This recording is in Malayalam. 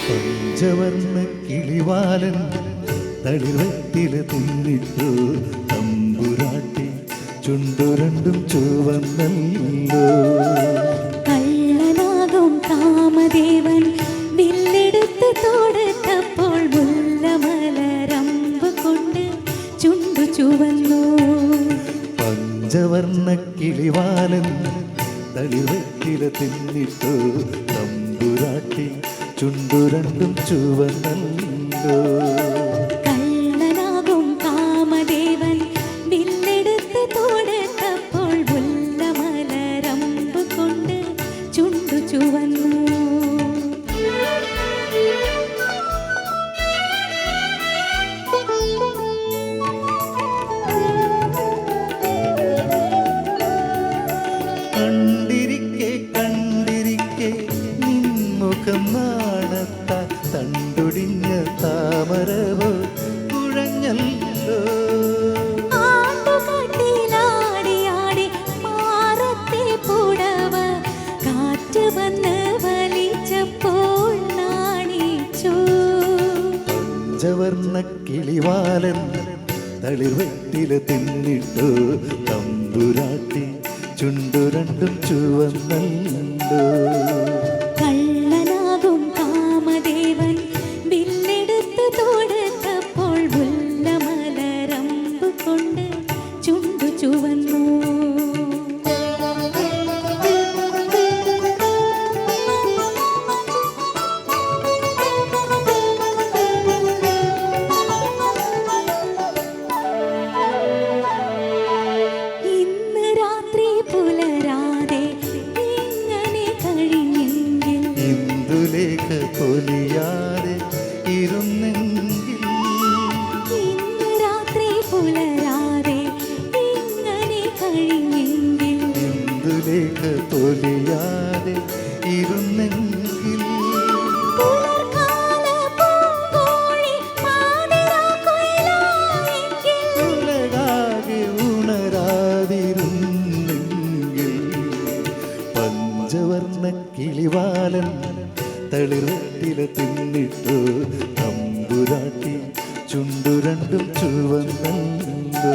പഞ്ചവർണ്ണ കിളിവാലൻ തളിർവെറ്റില തിന്നിട്ടു തമ്പുരാട്ടി ചുണ്ടു രണ്ടും ചുവന്നല്ലോ. കള്ളനാകും കാമദേവൻ വില്ലെടുത്ത് തോടുത്തപ്പോൾ മുല്ലമലരമ്പ് കൊണ്ട് ചുണ്ടു ചുവന്നു. പഞ്ചവർണ്ണ കിളിവാലൻ തളിർവെറ്റില തിന്നിട്ടു തമ്പുരാട്ടി ചുണ്ടു രണ്ടും ചുവന്നല്ലോ. കള്ളനാകും കാമദേവൻ വില്ലെടുത്ത് തോടുത്തപ്പോൾ മുല്ലമലരമ്പ് കൊണ്ട് ചുണ്ടു ചുവന്നു. കണ്ടിരിക്കെ കണ്ടിരിക്കെ നിൻമുഖം നാണത്ത തണ്ടൊടിഞ്ഞ താമരവോ കുഴഞ്ഞല്ലോ. ആട്ടുകാട്ടിലാടിയാടി മാറത്തെ പുടവ കാറ്റ് വന്ന് വലിച്ചപ്പോൾ നാണിച്ചു. പഞ്ചവർണ്ണ കിളിവാലൻ തളിർവെറ്റില തിന്നിട്ടു തമ്പുരാട്ടി ചുണ്ടു രണ്ടും ചുവന്നല്ലോ. കള്ളനാകും കാമദേവൻ വില്ലെടുത്ത് തോടുത്തപ്പോൾ മുല്ലമലരമ്പ് കൊണ്ട് ചുണ്ടു ചുവന്നു. ഇന്ന് രാത്രി പുലരാതെ ഇങ്ങനെ കഴിഞ്ഞെങ്കിൽ ഇന്ദുലേഖ പൊലിയാതെ ഇരുന്നെങ്കിൽ. ഇന്ന് രാത്രി പുലരാതെ ഇങ്ങനെ കഴിഞ്ഞെങ്കിൽ ഇന്ദുലേഖ പൊലിയാതെ ഇരുന്നെങ്കിൽ. പുലർകാല പൂങ്കോഴി പാതിരാക്കുയിലായെങ്കിൽ ഉലകാകെ ഉണരാതിരുന്നെങ്കിൽ. പഞ്ചവർണ്ണ കിളിവാലൻ തളിർവെറ്റില തിന്നിട്ടു തമ്പുരാട്ടി ചുണ്ടു രണ്ടും ചുവന്നല്ലോ.